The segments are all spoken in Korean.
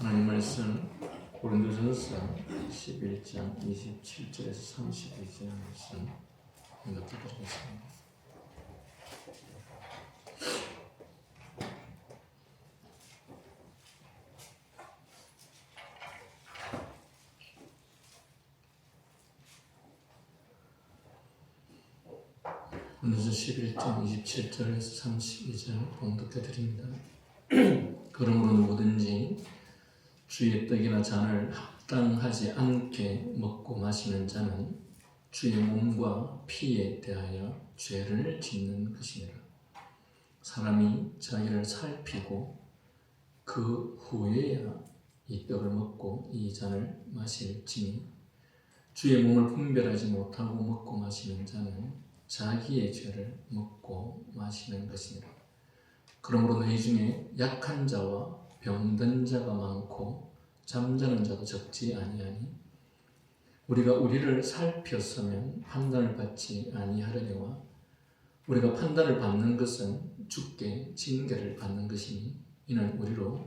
하나님 말씀 고린도전서 11장 27절에서 32절 말씀 읽어드리겠습니다. 고린도전서 11장 27절에서 32절 봉독해드립니다. 그러므로 누구든지 주의 떡이나 잔을 합당하지 않게 먹고 마시는 자는 주의 몸과 피에 대하여 죄를 짓는 것이니라. 사람이 자기를 살피고 그 후에야 이 떡을 먹고 이 잔을 마실지니 주의 몸을 분별하지 못하고 먹고 마시는 자는 자기의 죄를 먹고 마시는 것이니라. 그러므로 너희 중에 약한 자와 병든 자가 많고 잠자는 자도 적지 아니하니 우리가 우리를 살폈으면 판단을 받지 아니하려니와 우리가 판단을 받는 것은 주께 징계를 받는 것이니 이는 우리로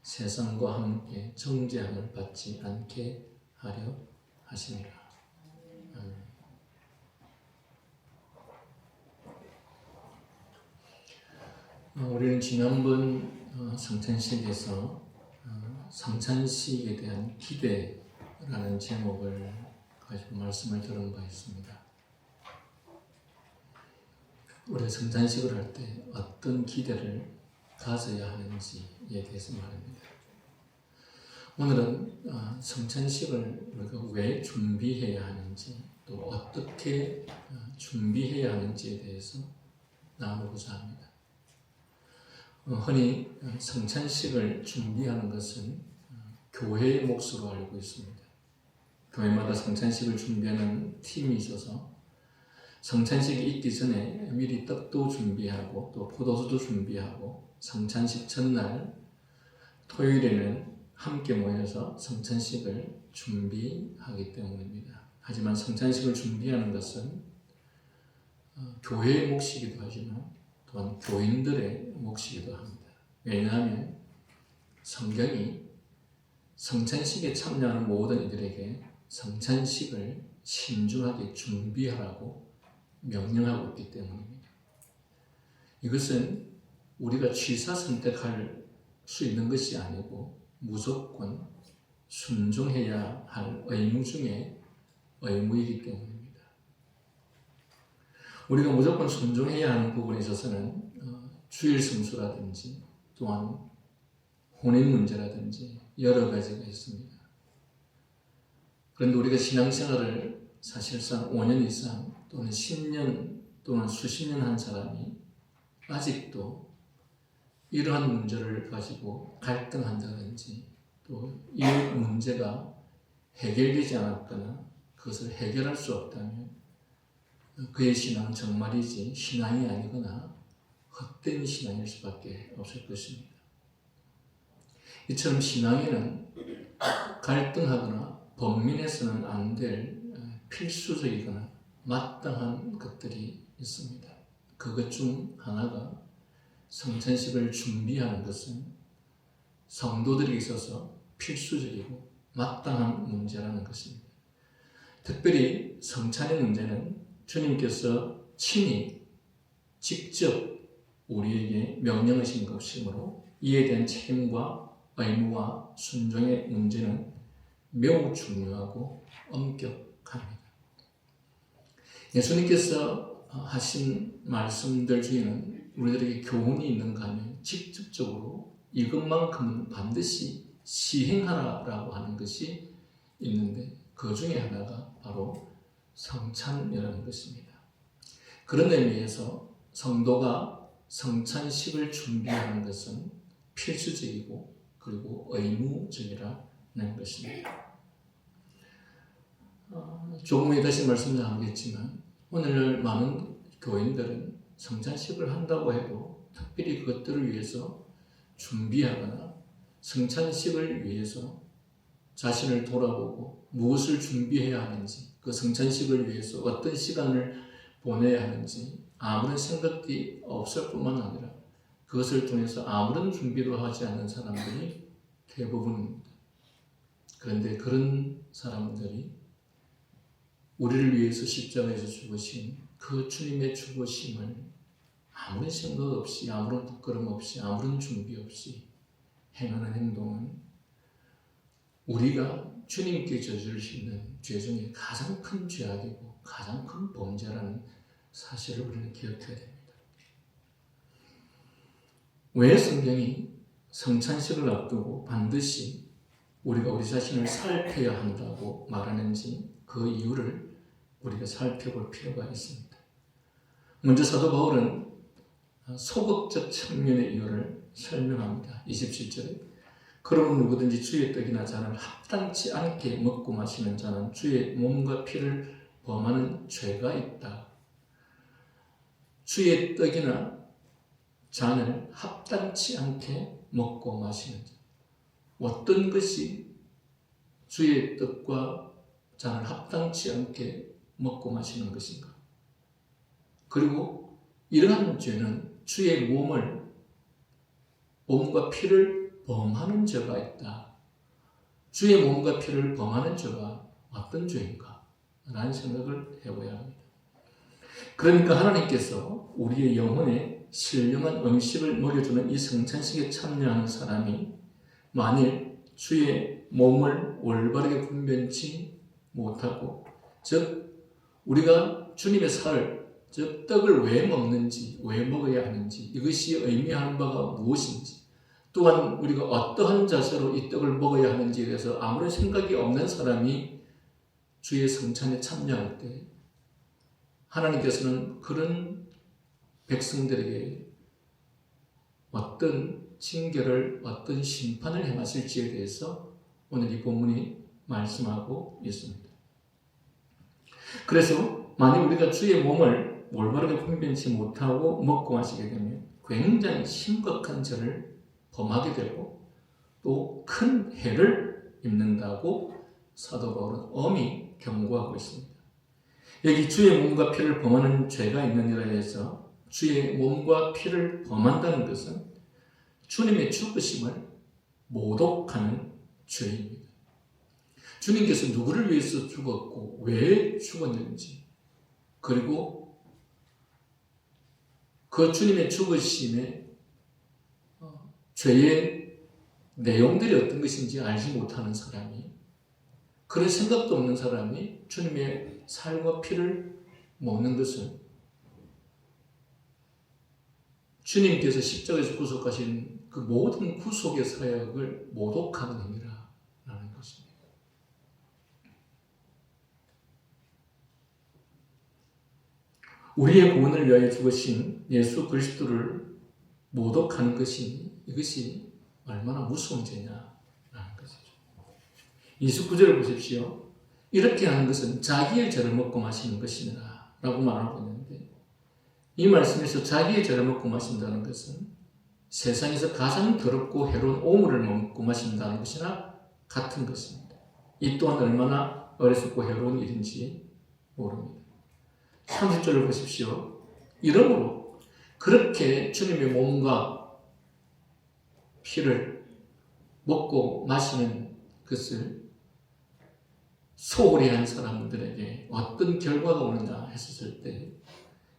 세상과 함께 정죄함을 받지 않게 하려 하심이라. 아멘. 우리는 지난번 성찬식에서 성찬식에 대한 기대라는 제목을 가지고 말씀을 들은 바 있습니다. 우리가 성찬식을 할 때 어떤 기대를 가져야 하는지에 대해서 말합니다. 오늘은 성찬식을 우리가 왜 준비해야 하는지 또 어떻게 준비해야 하는지에 대해서 나누고자 합니다. 흔히 성찬식을 준비하는 것은 교회의 몫으로 알고 있습니다. 교회마다 성찬식을 준비하는 팀이 있어서 성찬식이 있기 전에 미리 떡도 준비하고 또 포도주도 준비하고 성찬식 전날 토요일에는 함께 모여서 성찬식을 준비하기 때문입니다. 하지만 성찬식을 준비하는 것은 교회의 몫이기도 하지만 또한 교인들의 몫이기도 합니다. 왜냐하면 성경이 성찬식에 참여하는 모든 이들에게 성찬식을 신중하게 준비하라고 명령하고 있기 때문입니다. 이것은 우리가 취사 선택할 수 있는 것이 아니고 무조건 순종해야 할 의무 중에 의무이기 때문입니다. 우리가 무조건 순종해야 하는 부분에 있어서는 주일 성수라든지 또한 혼인 문제라든지 여러 가지가 있습니다. 그런데 우리가 신앙생활을 사실상 5년 이상 또는 10년 또는 수십 년 한 사람이 아직도 이러한 문제를 가지고 갈등한다든지 또 이 문제가 해결되지 않았거나 그것을 해결할 수 없다면 그의 신앙은 정말이지 신앙이 아니거나 헛된 신앙일 수밖에 없을 것입니다. 이처럼 신앙에는 갈등하거나 번민해서는 안 될 필수적이거나 마땅한 것들이 있습니다. 그것 중 하나가 성찬식을 준비하는 것은 성도들에게 있어서 필수적이고 마땅한 문제라는 것입니다. 특별히 성찬의 문제는 주님께서 친히 직접 우리에게 명령하신 것이므로 이에 대한 책임과 의무와 순종의 문제는 매우 중요하고 엄격합니다. 예수님께서 하신 말씀들 중에는 우리들에게 교훈이 있는가 하면 직접적으로 이것만큼은 반드시 시행하라라고 하는 것이 있는데 그 중에 하나가 바로 성찬이라는 것입니다. 그런 의미에서 성도가 성찬식을 준비하는 것은 필수적이고 그리고 의무적이라는 것입니다. 조금 후에 다시 말씀드리겠지만 오늘날 많은 교인들은 성찬식을 한다고 해도 특별히 그것들을 위해서 준비하거나 성찬식을 위해서 자신을 돌아보고 무엇을 준비해야 하는지 그 성찬식을 위해서 어떤 시간을 보내야 하는지 아무런 생각이 없을 뿐만 아니라 그것을 통해서 아무런 준비도 하지 않는 사람들이 대부분입니다. 그런데 그런 사람들이 우리를 위해서 십자가에서 죽으신 그 주님의 죽으심을 아무런 생각 없이, 아무런 부끄럼 없이, 아무런 준비 없이 행하는 행동은 우리가 주님께 저지를 수 있는 죄 중에 가장 큰 죄악이고 가장 큰 범죄라는 사실을 우리는 기억해야 됩니다. 왜 성경이 성찬식을 앞두고 반드시 우리가 우리 자신을 살펴야 한다고 말하는지 그 이유를 우리가 살펴볼 필요가 있습니다. 먼저 사도 바울은 소극적 측면의 이유를 설명합니다. 27절에 그러면 누구든지 주의 떡이나 잔을 합당치 않게 먹고 마시는 자는 주의 몸과 피를 범하는 죄가 있다. 주의 떡이나 잔을 합당치 않게 먹고 마시는 자. 어떤 것이 주의 떡과 잔을 합당치 않게 먹고 마시는 것인가? 그리고 이러한 죄는 주의 몸과 피를 범하는 죄가 있다. 주의 몸과 피를 범하는 죄가 어떤 죄인가? 라는 생각을 해봐야 합니다. 그러니까 하나님께서 우리의 영혼에 신령한 음식을 먹여주는 이 성찬식에 참여하는 사람이 만일 주의 몸을 올바르게 분별치 못하고, 즉 우리가 주님의 살, 즉 떡을 왜 먹는지, 왜 먹어야 하는지, 이것이 의미하는 바가 무엇인지, 또한 우리가 어떠한 자세로 이 떡을 먹어야 하는지에 대해서 아무런 생각이 없는 사람이 주의 성찬에 참여할 때 하나님께서는 그런 백성들에게 어떤 징계를, 어떤 심판을 행하실지에 대해서 오늘 이 본문이 말씀하고 있습니다. 그래서 만약 우리가 주의 몸을 올바르게 분별치 못하고 먹고 마시게 되면 굉장히 심각한 죄를 범하게 되고 또 큰 해를 입는다고 사도 바울은 엄히 경고하고 있습니다. 여기 주의 몸과 피를 범하는 죄가 있느니라 해서 주의 몸과 피를 범한다는 것은 주님의 죽으심을 모독하는 죄입니다. 주님께서 누구를 위해서 죽었고 왜 죽었는지, 그리고 그 주님의 죽으심의 죄의 내용들이 어떤 것인지 알지 못하는 사람이, 그런 생각도 없는 사람이 주님의 살과 피를 먹는 것은 주님께서 십자가에서 구속하신 그 모든 구속의 사역을 모독하는 행위라는 것입니다. 우리의 구원을 위하여 죽으신 예수 그리스도를 모독하는 것이, 이것이 얼마나 무서운 죄냐라는 것이죠. 29절을 보십시오. 이렇게 하는 것은 자기의 죄를 먹고 마시는 것이니라 라고 말하고 있는데, 이 말씀에서 자기의 죄를 먹고 마신다는 것은 세상에서 가장 더럽고 해로운 오물을 먹고 마신다는 것이나 같은 것입니다. 이 또한 얼마나 어리석고 해로운 일인지 모릅니다. 30절을 보십시오. 이러므로 그렇게 주님의 몸과 피를 먹고 마시는 것을 소홀히 한 사람들에게 어떤 결과가 오느냐 했었을 때,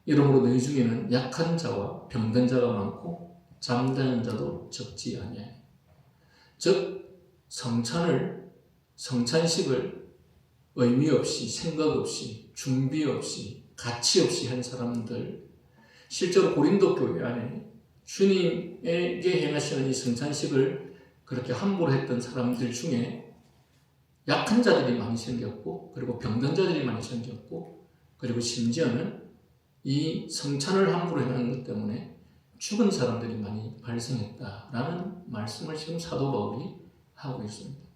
이러므로 너희 중에는 약한 자와 병든 자가 많고 잠자는 자도 적지 아니하니. 즉 성찬식을 의미 없이, 생각 없이, 준비 없이, 가치 없이 한 사람들, 실제로 고린도 교회 안에 주님에게 행하시는 이 성찬식을 그렇게 함부로 했던 사람들 중에 약한 자들이 많이 생겼고, 그리고 병든 자들이 많이 생겼고, 그리고 심지어는 이 성찬을 함부로 행하는 것 때문에 죽은 사람들이 많이 발생했다라는 말씀을 지금 사도 바울이 하고 있습니다.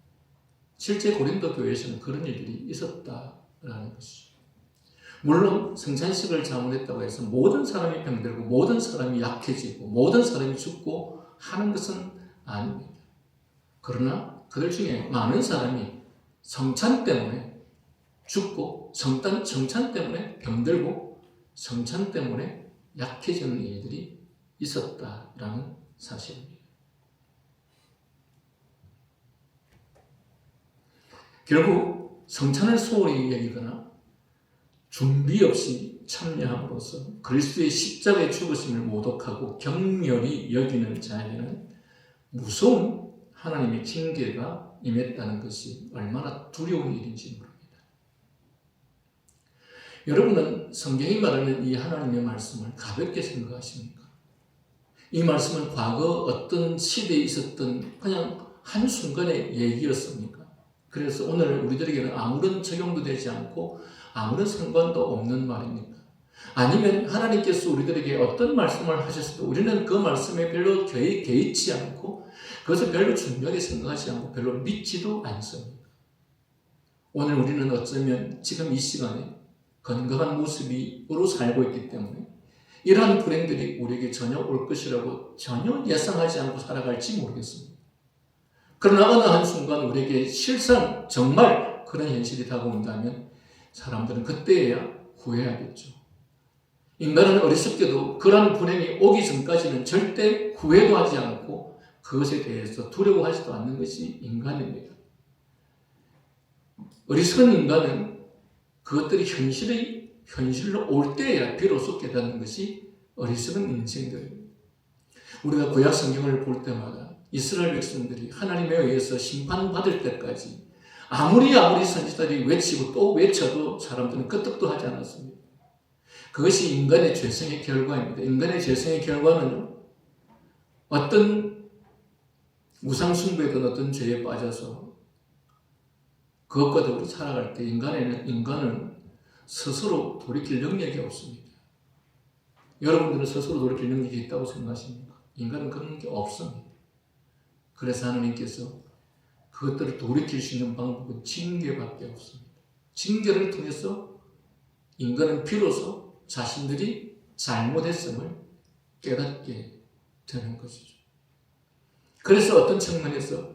실제 고린도 교회에서는 그런 일들이 있었다라는 것이죠. 물론 성찬식을 잘못했다고 해서 모든 사람이 병들고 모든 사람이 약해지고 모든 사람이 죽고 하는 것은 아닙니다. 그러나 그들 중에 많은 사람이 성찬 때문에 죽고, 성찬 때문에 병들고, 성찬 때문에 약해지는 일들이 있었다라는 사실입니다. 결국 성찬을 소홀히 여기거나 준비 없이 참여함으로써 그리스도의 십자가의 죽으심을 모독하고 경멸히 여기는 자에게는 무서운 하나님의 징계가 임했다는 것이 얼마나 두려운 일인지 모릅니다. 여러분은 성경이 말하는 이 하나님의 말씀을 가볍게 생각하십니까? 이 말씀은 과거 어떤 시대에 있었던 그냥 한순간의 얘기였습니까? 그래서 오늘 우리들에게는 아무런 적용도 되지 않고 아무런 상관도 없는 말입니까? 아니면 하나님께서 우리들에게 어떤 말씀을 하셨어도 우리는 그 말씀에 별로 개의치 않고 그것을 별로 중요하게 생각하지 않고 별로 믿지도 않습니다. 오늘 우리는 어쩌면 지금 이 시간에 건강한 모습으로 살고 있기 때문에 이러한 불행들이 우리에게 전혀 올 것이라고 전혀 예상하지 않고 살아갈지 모르겠습니다. 그러나 어느 한순간 우리에게 실상 정말 그런 현실이 다가온다면 사람들은 그때야 후회하겠죠. 인간은 어리석게도 그런 불행이 오기 전까지는 절대 후회도 하지 않고 그것에 대해서 두려워하지도 않는 것이 인간입니다. 어리석은 인간은 그것들이 현실로 올 때야 비로소 깨닫는 것이 어리석은 인생들입니다. 우리가 구약 성경을 볼 때마다 이스라엘 백성들이 하나님에 의해서 심판받을 때까지 아무리 선지자들이 외치고 또 외쳐도 사람들은 끄떡도 하지 않았습니다. 그것이 인간의 죄성의 결과입니다. 인간의 죄성의 결과는 어떤 우상숭배든 어떤 죄에 빠져서 그것과 더불어 살아갈 때 인간은 스스로 돌이킬 능력이 없습니다. 여러분들은 스스로 돌이킬 능력이 있다고 생각하십니까? 인간은 그런 게 없습니다. 그래서 하나님께서 그것들을 돌이킬 수 있는 방법은 징계밖에 없습니다. 징계를 통해서 인간은 비로소 자신들이 잘못했음을 깨닫게 되는 것이죠. 그래서 어떤 측면에서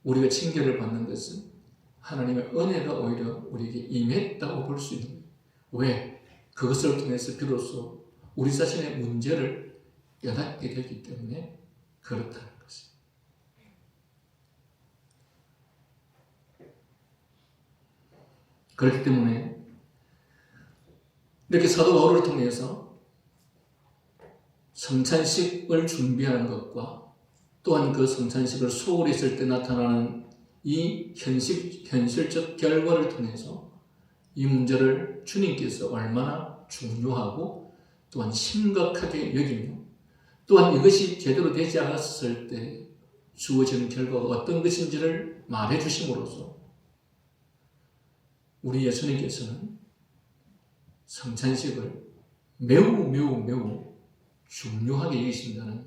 우리가 징계를 받는 것은 하나님의 은혜가 오히려 우리에게 임했다고 볼 수 있는 거예요. 왜? 그것을 통해서 비로소 우리 자신의 문제를 깨닫게 되기 때문에 그렇다는 것입니다. 그렇기 때문에 이렇게 사도 바울을 통해서 성찬식을 준비하는 것과 또한 그 성찬식을 소홀히 했을 때 나타나는 이 현실적 결과를 통해서 이 문제를 주님께서 얼마나 중요하고 또한 심각하게 여기며 또한 이것이 제대로 되지 않았을 때 주어지는 결과가 어떤 것인지를 말해 주심으로써 우리 예수님께서는 성찬식을 매우 중요하게 여기신다는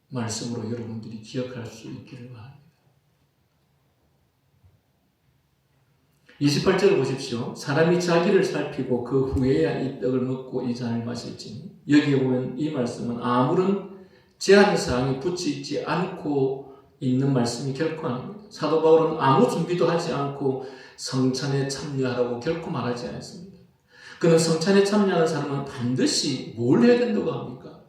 말씀으로 여러분들이 기억할 수 있기를 바랍니다. 28절을 보십시오. 사람이 자기를 살피고 그 후에야 이 떡을 먹고 이 잔을 마실지니. 여기에 보면 이 말씀은 아무런 제한사항이 붙이지 않고 있는 말씀이 결코 아닙니다. 사도 바울은 아무 준비도 하지 않고 성찬에 참여하라고 결코 말하지 않습니다. 그는 성찬에 참여하는 사람은 반드시 뭘 해야 된다고 합니까?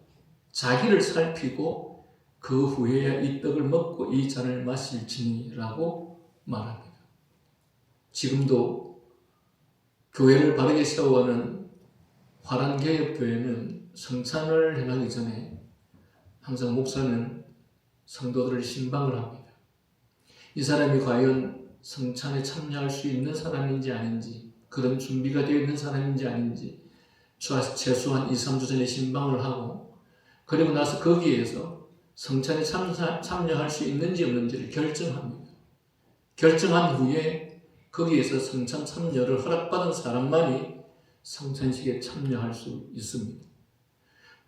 자기를 살피고 그 후에야 이 떡을 먹고 이 잔을 마실지니라고 말합니다. 지금도 교회를 바르게 세워가는 화란개혁교회는 성찬을 행하기 전에 항상 목사는 성도들을 신방을 합니다. 이 사람이 과연 성찬에 참여할 수 있는 사람인지 아닌지, 그런 준비가 되어 있는 사람인지 아닌지 최소한 2-3주 전에 신방을 하고, 그리고 나서 거기에서 성찬에 참여할 수 있는지 없는지를 결정합니다. 결정한 후에 거기에서 성찬 참여를 허락받은 사람만이 성찬식에 참여할 수 있습니다.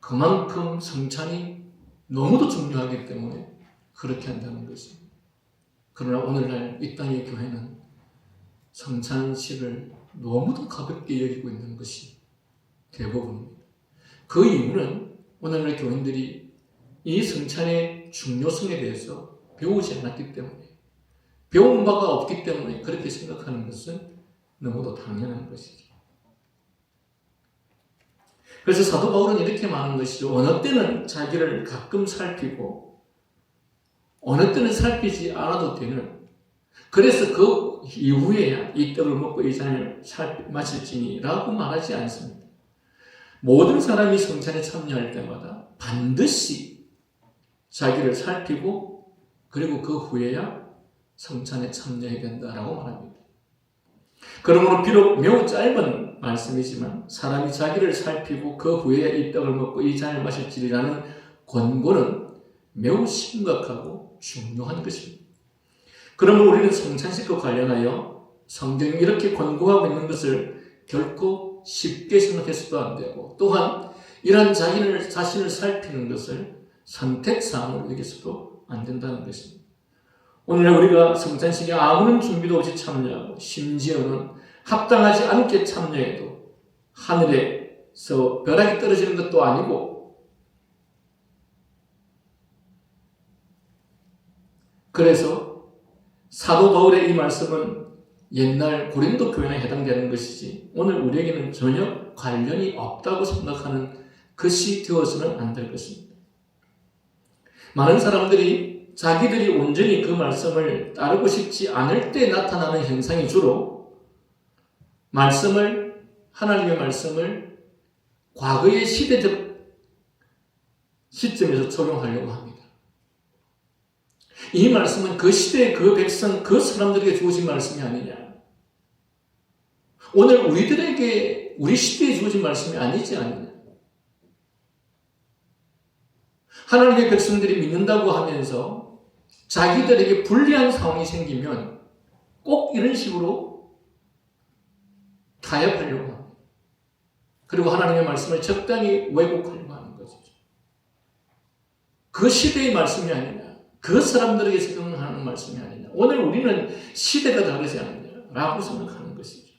그만큼 성찬이 너무도 중요하기 때문에 그렇게 한다는 것입니다. 그러나 오늘날 이 땅의 교회는 성찬식을 너무도 가볍게 여기고 있는 것이 대부분입니다. 그 이유는 오늘날 교인들이 이 성찬의 중요성에 대해서 배우지 않았기 때문에, 배운 바가 없기 때문에 그렇게 생각하는 것은 너무도 당연한 것이죠. 그래서 사도 바울은 이렇게 말하는 것이죠. 어느 때는 자기를 가끔 살피고 어느 때는 살피지 않아도 되는, 그래서 그 이후에야 이 떡을 먹고 이 잔을 마실지니라고 말하지 않습니다. 모든 사람이 성찬에 참여할 때마다 반드시 자기를 살피고 그리고 그 후에야 성찬에 참여해야 된다라고 말합니다. 그러므로 비록 매우 짧은 말씀이지만 사람이 자기를 살피고 그 후에 이 떡을 먹고 이 잔을 마실지라는 권고는 매우 심각하고 중요한 것입니다. 그러므로 우리는 성찬식과 관련하여 성경이 이렇게 권고하고 있는 것을 결코 쉽게 생각해서도 안 되고 또한 이러한 자신을 살피는 것을 선택사항으로 여기서도 안 된다는 것입니다. 오늘날 우리가 성찬식에 아무런 준비도 없이 참여하고 심지어는 합당하지 않게 참여해도 하늘에서 벼락이 떨어지는 것도 아니고 그래서 사도 바울의 이 말씀은 옛날 고린도 교회에 해당되는 것이지 오늘 우리에게는 전혀 관련이 없다고 생각하는 것이 되어서는 안 될 것입니다. 많은 사람들이 자기들이 온전히 그 말씀을 따르고 싶지 않을 때 나타나는 현상이 주로 하나님의 말씀을 과거의 시대적 시점에서 적용하려고 합니다. 이 말씀은 그 시대의 그 백성, 그 사람들에게 주어진 말씀이 아니냐. 오늘 우리 시대에 주어진 말씀이 아니지 않느냐. 하나님의 백성들이 믿는다고 하면서 자기들에게 불리한 상황이 생기면 꼭 이런 식으로 타협하려고 합니다. 그리고 하나님의 말씀을 적당히 왜곡하려고 하는 것이죠. 그 시대의 말씀이 아니냐. 그 사람들에게 적용하는 말씀이 아니냐. 오늘 우리는 시대가 다르지 않느냐라고 생각하는 것이죠.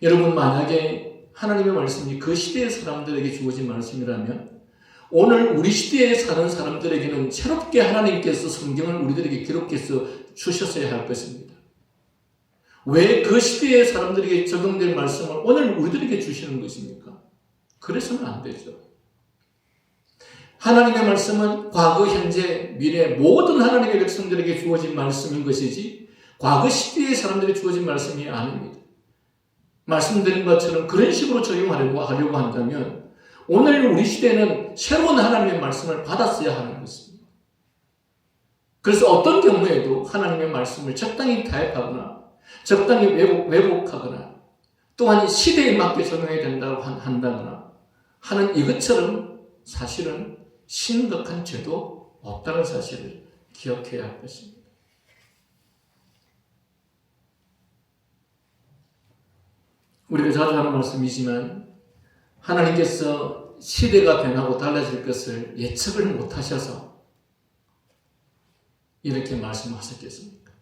여러분 만약에 하나님의 말씀이 그 시대의 사람들에게 주어진 말씀이라면 오늘 우리 시대에 사는 사람들에게는 새롭게 하나님께서 성경을 우리들에게 기록해서 주셨어야 할 것입니다. 왜 그 시대의 사람들에게 적용될 말씀을 오늘 우리들에게 주시는 것입니까? 그래서는 안 되죠. 하나님의 말씀은 과거, 현재, 미래 모든 하나님의 백성들에게 주어진 말씀인 것이지 과거 시대의 사람들에게 주어진 말씀이 아닙니다. 말씀드린 것처럼 그런 식으로 적용하려고 한다면 오늘 우리 시대는 새로운 하나님의 말씀을 받았어야 하는 것입니다. 그래서 어떤 경우에도 하나님의 말씀을 적당히 타협하거나 적당히 왜곡하거나 또한 시대에 맞게 적용해야 된다고 한다거나 하는 이것처럼 사실은 심각한 죄도 없다는 사실을 기억해야 할 것입니다. 우리가 자주 하는 말씀이지만 하나님께서 시대가 변하고 달라질 것을 예측을 못하셔서 이렇게 말씀하셨겠습니까?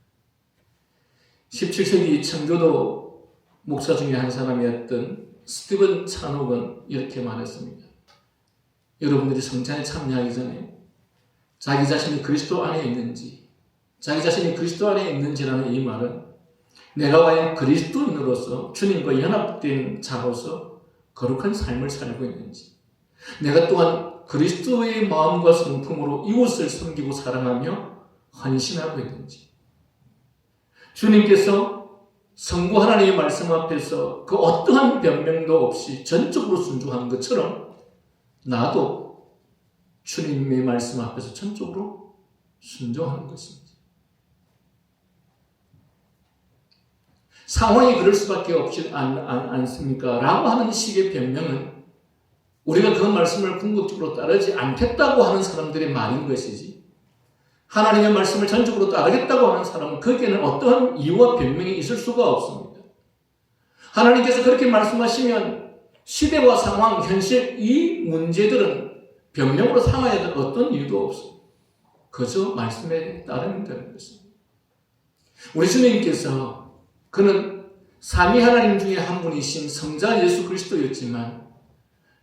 17세기 청교도 목사 중에 한 사람이었던 스티븐 찬옥은 이렇게 말했습니다. 여러분들이 성찬에 참여하기 전에 자기 자신이 그리스도 안에 있는지, 자기 자신이 그리스도 안에 있는지라는 이 말은 내가 과연 그리스도인으로서 주님과 연합된 자로서 거룩한 삶을 살고 있는지, 내가 또한 그리스도의 마음과 성품으로 이웃을 섬기고 사랑하며 헌신하고 있는지, 주님께서 성부 하나님의 말씀 앞에서 그 어떠한 변명도 없이 전적으로 순종한 것처럼 나도 주님의 말씀 앞에서 전적으로 순종하는 것입니다. 상황이 그럴 수밖에 없지 않습니까? 라고 하는 식의 변명은 우리가 그 말씀을 궁극적으로 따르지 않겠다고 하는 사람들의 말인 것이지 하나님의 말씀을 전적으로 따르겠다고 하는 사람은 거기에는 어떠한 이유와 변명이 있을 수가 없습니다. 하나님께서 그렇게 말씀하시면 시대와 상황, 현실 이 문제들은 변명으로 삼아야 될 어떤 이유도 없습니다. 그저 말씀에 따르면 되는 것입니다. 우리 주님께서 그는 삼위 하나님 중에 한 분이신 성자 예수 그리스도였지만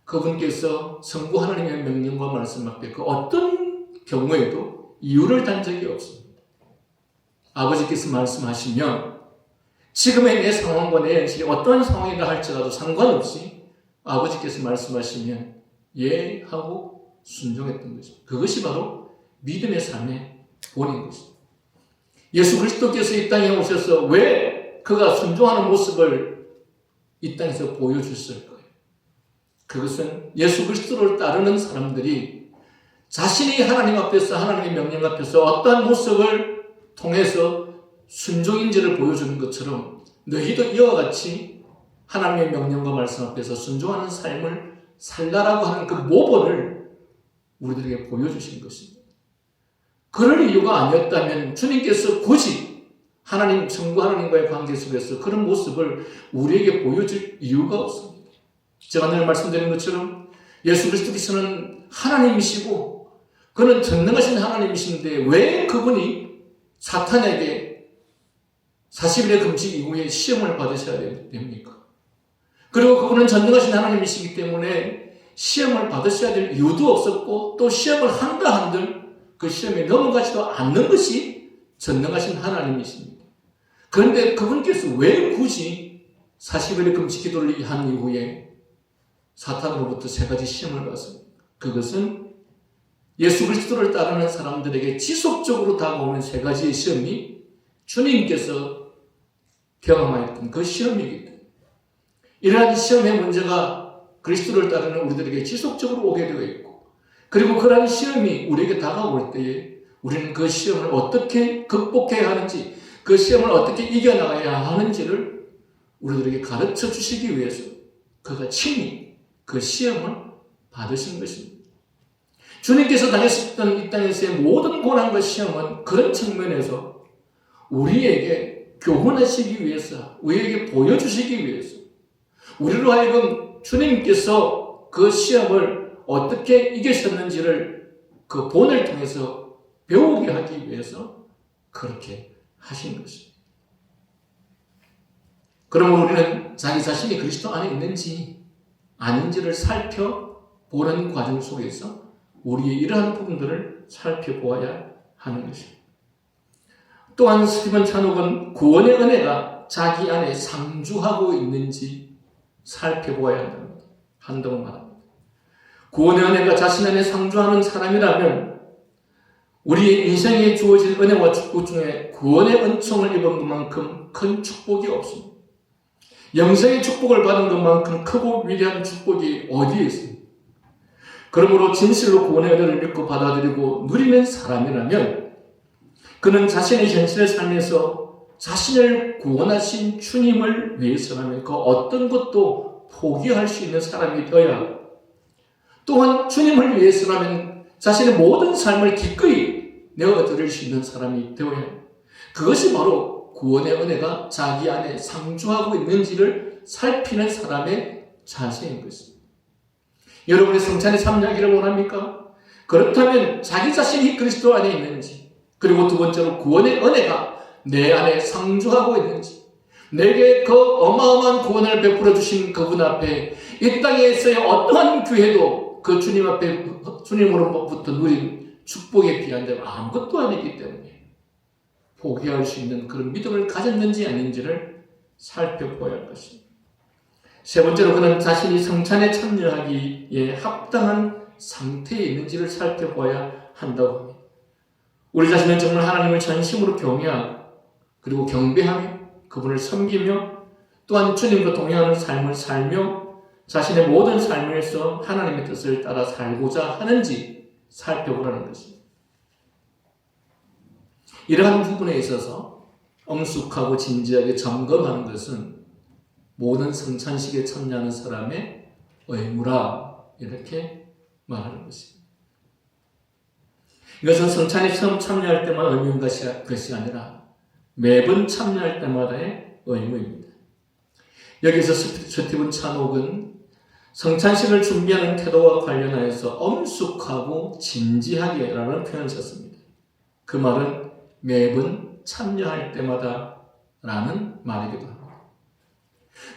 그분께서 성부 하나님의 명령과 말씀 앞에 그 어떤 경우에도 이유를 단 적이 없습니다. 아버지께서 말씀하시면 지금의 내 상황과 내 현실이 어떤 상황이라 할지라도 상관없이 아버지께서 말씀하시면 예 하고 순종했던 것입니다. 그것이 바로 믿음의 삶의 본인 것입니다. 예수 그리스도께서 이 땅에 오셔서 왜 그가 순종하는 모습을 이 땅에서 보여주실 거예요. 그것은 예수 그리스도를 따르는 사람들이 자신이 하나님 앞에서, 하나님의 명령 앞에서 어떠한 모습을 통해서 순종인지를 보여주는 것처럼 너희도 이와 같이 하나님의 명령과 말씀 앞에서 순종하는 삶을 살라라고 하는 그 모범을 우리들에게 보여주신 것입니다. 그럴 이유가 아니었다면 주님께서 굳이 하나님, 성부 하나님과의 관계 속에서 그런 모습을 우리에게 보여줄 이유가 없습니다. 제가 늘 말씀드린 것처럼 예수 그리스도께서는 하나님이시고 그는 전능하신 하나님이신데 왜 그분이 사탄에게 40일의 금식 이후에 시험을 받으셔야 됩니까? 그리고 그분은 전능하신 하나님이시기 때문에 시험을 받으셔야 될 이유도 없었고 또 시험을 한다 한들 그 시험에 넘어가지도 않는 것이 전능하신 하나님이십니다. 그런데 그분께서 왜 굳이 40일의 금식 기도를 한 이후에 사탄으로부터 3가지 시험을 받습니까? 그것은 예수 그리스도를 따르는 사람들에게 지속적으로 다가오는 3가지의 시험이 주님께서 경험하였던 그 시험이기 때문에 이러한 시험의 문제가 그리스도를 따르는 우리들에게 지속적으로 오게 되어 있고 그리고 그러한 시험이 우리에게 다가올 때에 우리는 그 시험을 어떻게 극복해야 하는지 그 시험을 어떻게 이겨나가야 하는지를 우리들에게 가르쳐 주시기 위해서 그가 친히 그 시험을 받으신 것입니다. 주님께서 당하셨던 이 땅에서의 모든 고난과 시험은 그런 측면에서 우리에게 교훈하시기 위해서, 우리에게 보여주시기 위해서, 우리로 하여금 주님께서 그 시험을 어떻게 이기셨는지를 그 본을 통해서 배우게 하기 위해서 그렇게 하신 것입니다. 그러면 우리는 자기 자신이 그리스도 안에 있는지 아닌지를 살펴보는 과정 속에서 우리의 이러한 부분들을 살펴보아야 하는 것입니다. 또한 스티븐 찬옥은 구원의 은혜가 자기 안에 상주하고 있는지 살펴보아야 한다고 말합니다. 구원의 은혜가 자신 안에 상주하는 사람이라면 우리의 인생에 주어진 은혜와 축복 중에 구원의 은총을 입은 것만큼 큰 축복이 없습니다. 영생의 축복을 받은 것만큼 크고 위대한 축복이 어디에 있습니까? 그러므로 진실로 구원의 은혜를 믿고 받아들이고 누리는 사람이라면 그는 자신의 현실의 삶에서 자신을 구원하신 주님을 위해서라면 그 어떤 것도 포기할 수 있는 사람이 되어야 하고 또한 주님을 위해서라면 자신의 모든 삶을 기꺼이 내어드릴 수 있는 사람이 되어야 합니다. 그것이 바로 구원의 은혜가 자기 안에 상주하고 있는지를 살피는 사람의 자세인 것입니다. 여러분의 성찬에 참여하기를 원합니까? 그렇다면 자기 자신이 그리스도 안에 있는지 그리고 두 번째로 구원의 은혜가 내 안에 상주하고 있는지 내게 그 어마어마한 구원을 베풀어 주신 그분 앞에 이 땅에서의 어떠한 기회도 그 주님 앞에 주님으로부터 누린 축복에 비한다면 아무것도 아니기 때문에 포기할 수 있는 그런 믿음을 가졌는지 아닌지를 살펴보아야 할 것입니다. 세 번째로 그는 자신이 성찬에 참여하기에 합당한 상태에 있는지를 살펴봐야 한다고 합니다. 우리 자신은 정말 하나님을 전심으로 경외하고 그리고 경배하며 그분을 섬기며 또한 주님과 동행하는 삶을 살며 자신의 모든 삶에서 하나님의 뜻을 따라 살고자 하는지 살펴보라는 것입니다. 이러한 부분에 있어서 엄숙하고 진지하게 점검하는 것은 모든 성찬식에 참여하는 사람의 의무라 이렇게 말하는 것입니다. 이것은 성찬에 처음 참여할 때만 의무인 것이 아니라 매번 참여할 때마다의 의무입니다. 여기서 스티븐 찬옥은 성찬식을 준비하는 태도와 관련하여서 엄숙하고 진지하게 라는 표현을 썼습니다. 그 말은 매번 참여할 때마다 라는 말이기도 합니다.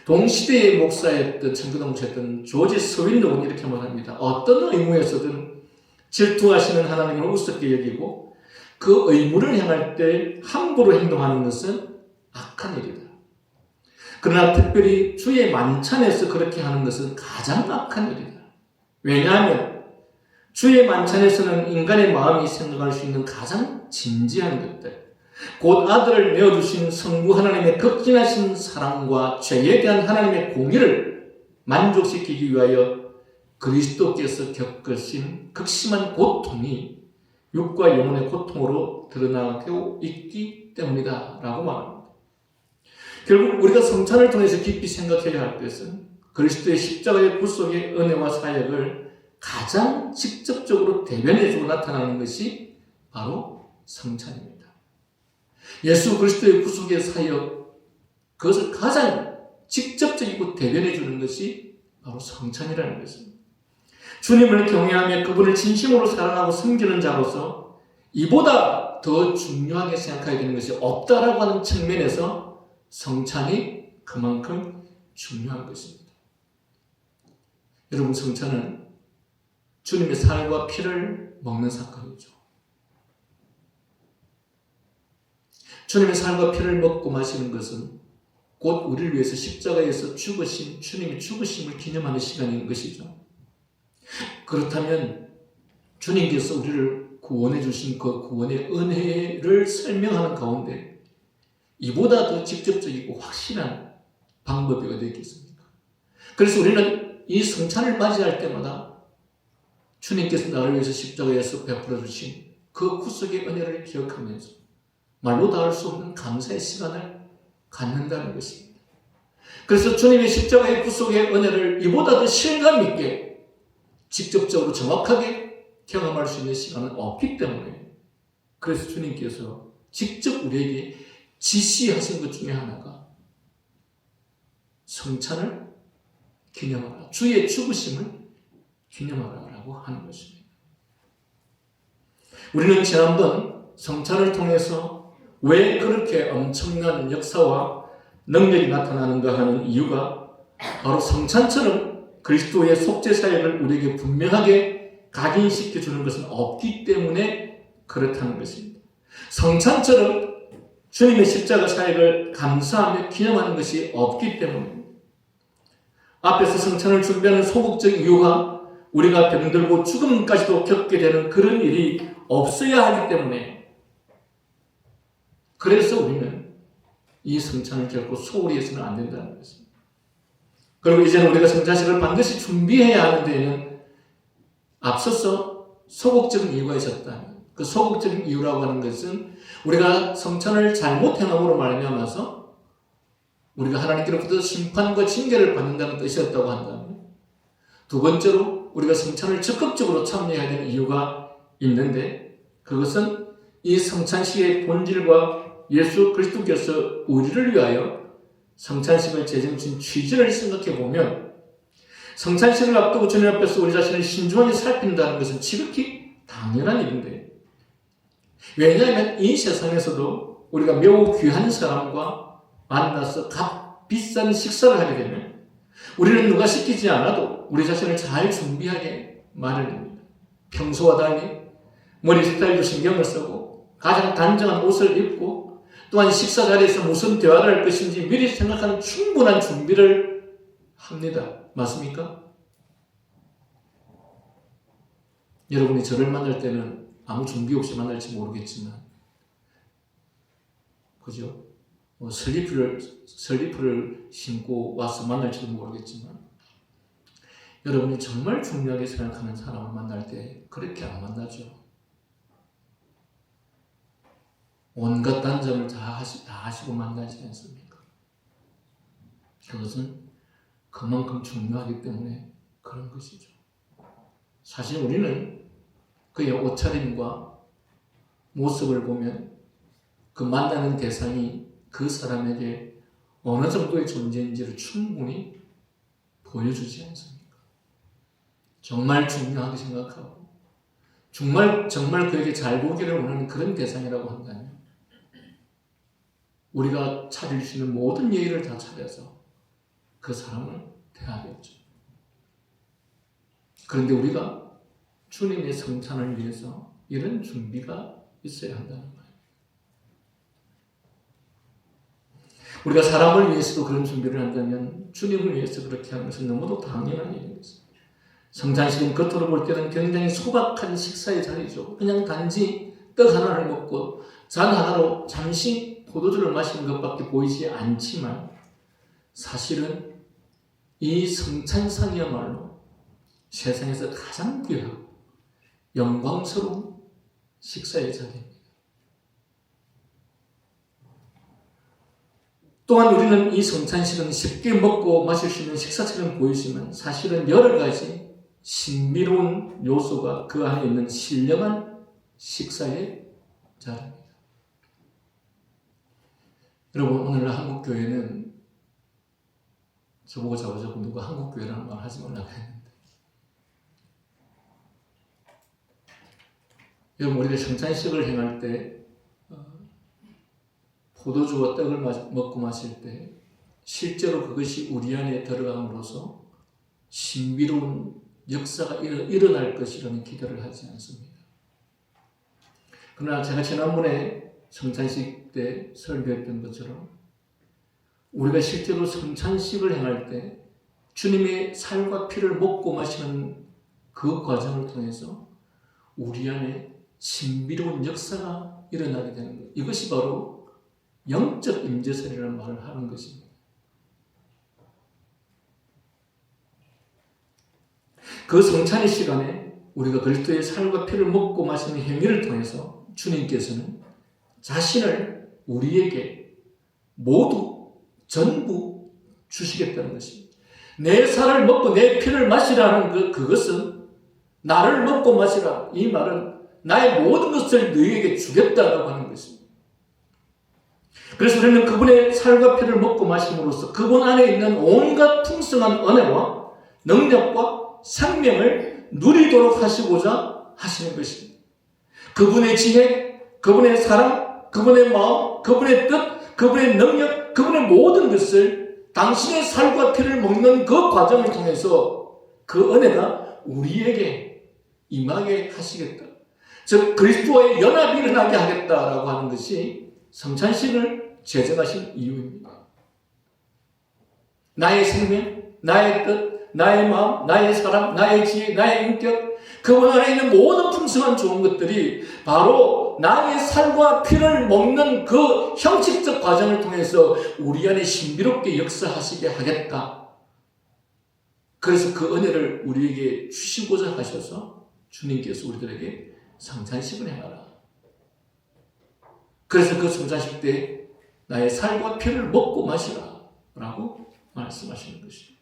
동시대의 목사였던 청교도 목사였던 조지 스윈록은 이렇게 말합니다. 어떤 의무에서든 질투하시는 하나님을 우습게 여기고 그 의무를 행할 때 함부로 행동하는 것은 악한 일이다. 그러나 특별히 주의 만찬에서 그렇게 하는 것은 가장 악한 일이다. 왜냐하면 주의 만찬에서는 인간의 마음이 생각할 수 있는 가장 진지한 것들, 곧 아들을 내어주신 성부 하나님의 극진하신 사랑과 죄에 대한 하나님의 공의를 만족시키기 위하여 그리스도께서 겪으신 극심한 고통이 육과 영혼의 고통으로 드러나고 있기 때문이다 라고 말합니다. 결국 우리가 성찬을 통해서 깊이 생각해야 할 것은 그리스도의 십자가의 구속의 은혜와 사역을 가장 직접적으로 대변해주고 나타나는 것이 바로 성찬입니다. 예수 그리스도의 구속의 사역, 그것을 가장 직접적이고 대변해주는 것이 바로 성찬이라는 것입니다. 주님을 경외하며 그분을 진심으로 사랑하고 섬기는 자로서 이보다 더 중요하게 생각해야 되는 것이 없다라고 하는 측면에서 성찬이 그만큼 중요한 것입니다. 여러분, 성찬은 주님의 살과 피를 먹는 사건이죠. 주님의 살과 피를 먹고 마시는 것은 곧 우리를 위해서 십자가에서 죽으신 주님의 죽으심을 기념하는 시간인 것이죠. 그렇다면 주님께서 우리를 구원해 주신 그 구원의 은혜를 설명하는 가운데 이보다 더 직접적이고 확실한 방법이 어디 있겠습니까? 그래서 우리는 이 성찬을 맞이할 때마다 주님께서 나를 위해서 십자가에서 베풀어 주신 그 구속의 은혜를 기억하면서 말로 다 할 수 없는 감사의 시간을 갖는다는 것입니다. 그래서 주님의 십자가의 구속의 은혜를 이보다 더 실감 있게 직접적으로 정확하게 경험할 수 있는 시간은 없기 때문에, 그래서 주님께서 직접 우리에게 지시하신 것 중에 하나가 성찬을 기념하라, 주의 죽으심을 기념하라라고 하는 것입니다. 우리는 지난번 성찬을 통해서 왜 그렇게 엄청난 역사와 능력이 나타나는가 하는 이유가 바로 성찬처럼 그리스도의 속죄 사역을 우리에게 분명하게 각인시켜 주는 것은 없기 때문에 그렇다는 것입니다. 성찬처럼 주님의 십자가 사역을 감사하며 기념하는 것이 없기 때문입니다. 앞에서 성찬을 준비하는 소극적 이유가 우리가 병들고 죽음까지도 겪게 되는 그런 일이 없어야 하기 때문에, 그래서 우리는 이 성찬을 결코 소홀히 해서는 안 된다는 것입니다. 그리고 이제는 우리가 성찬식을 반드시 준비해야 하는 데에는 앞서서 소극적인 이유가 있었다면, 그 소극적인 이유라고 하는 것은 우리가 성찬을 잘못 행함으로 말미암아서 우리가 하나님께로부터 심판과 징계를 받는다는 뜻이었다고 한다면, 두 번째로 우리가 성찬을 적극적으로 참여해야 되는 이유가 있는데, 그것은 이 성찬식의 본질과 예수 그리스도께서 우리를 위하여 성찬식을 제정하신 취지를 생각해 보면, 성찬식을 앞두고 주님 앞에서 우리 자신을 신중하게 살핀다는 것은 지극히 당연한 일인데, 왜냐하면 이 세상에서도 우리가 매우 귀한 사람과 만나서 값비싼 식사를 하게 되면 우리는 누가 시키지 않아도 우리 자신을 잘 준비하게 마련입니다. 평소와 달리 머리 스타일도 신경을 쓰고 가장 단정한 옷을 입고, 또한 식사 자리에서 무슨 대화를 할 것인지 미리 생각하는 충분한 준비를 합니다. 맞습니까? 여러분이 저를 만날 때는 아무 준비 없이 만날지 모르겠지만, 그죠? 슬리퍼를 신고 와서 만날지도 모르겠지만, 여러분이 정말 중요하게 생각하는 사람을 만날 때 그렇게 안 만나죠. 온갖 단점을 다 하시고 만나지 않습니까? 그것은 그만큼 중요하기 때문에 그런 것이죠. 사실 우리는 그의 옷차림과 모습을 보면 그 만나는 대상이 그 사람에게 어느 정도의 존재인지를 충분히 보여주지 않습니까? 정말 중요하게 생각하고 정말 그에게 잘 보기를 원하는 그런 대상이라고 한다면 우리가 차릴 수 있는 모든 예의를 다 차려서 그 사람을 대하겠죠. 그런데 우리가 주님의 성찬을 위해서 이런 준비가 있어야 한다는 거예요. 우리가 사람을 위해서도 그런 준비를 한다면 주님을 위해서 그렇게 하는 것은 너무도 당연한 일입니다. 성찬식은 겉으로 볼 때는 굉장히 소박한 식사의 자리죠. 그냥 단지 떡 하나를 먹고 잔 하나로 잠시 포도주를 마시는 것밖에 보이지 않지만 사실은 이 성찬상이야말로 세상에서 가장 귀하고 영광스러운 식사의 자리입니다. 또한 우리는 이 성찬식은 쉽게 먹고 마실 수 있는 식사처럼 보이지만 사실은 여러 가지 신비로운 요소가 그 안에 있는 신령한 식사의 자리입니다. 여러분, 오늘 한국교회는 저보고 자꾸 누가 한국교회라는 말 하지 말라고 했는데, 여러분, 우리가 성찬식을 행할 때 포도주와 떡을 먹고 마실 때 실제로 그것이 우리 안에 들어감으로써 신비로운 역사가 일어날 것이라는 기대를 하지 않습니다. 그러나 제가 지난번에 성찬식 때 설교했던 것처럼 우리가 실제로 성찬식을 행할 때 주님의 살과 피를 먹고 마시는 그 과정을 통해서 우리 안에 신비로운 역사가 일어나게 되는 것. 이것이 바로 영적 임재설이라는 말을 하는 것입니다. 그 성찬의 시간에 우리가 그리스도의 살과 피를 먹고 마시는 행위를 통해서 주님께서는 자신을 우리에게 모두 전부 주시겠다는 것입니다. 내 살을 먹고 내 피를 마시라는 그것은 나를 먹고 마시라. 이 말은 나의 모든 것을 너희에게 주겠다라고 하는 것입니다. 그래서 우리는 그분의 살과 피를 먹고 마심으로써 그분 안에 있는 온갖 풍성한 은혜와 능력과 생명을 누리도록 하시고자 하시는 것입니다. 그분의 지혜, 그분의 사랑, 그분의 마음, 그분의 뜻, 그분의 능력, 그분의 모든 것을 당신의 살과 피를 먹는 그 과정을 통해서 그 은혜가 우리에게 임하게 하시겠다. 즉 그리스도와의 연합이 일어나게 하겠다라고 하는 것이 성찬식을 제정하신 이유입니다. 나의 생명, 나의 뜻, 나의 마음, 나의 사랑, 나의 지혜, 나의 인격, 그분 안에 있는 모든 풍성한 좋은 것들이 바로 나의 살과 피를 먹는 그 형식적 과정을 통해서 우리 안에 신비롭게 역사하시게 하겠다. 그래서 그 은혜를 우리에게 주시고자 하셔서 주님께서 우리들에게 성찬식을 행하라. 그래서 그 성찬식 때 나의 살과 피를 먹고 마시라 라고 말씀하시는 것입니다.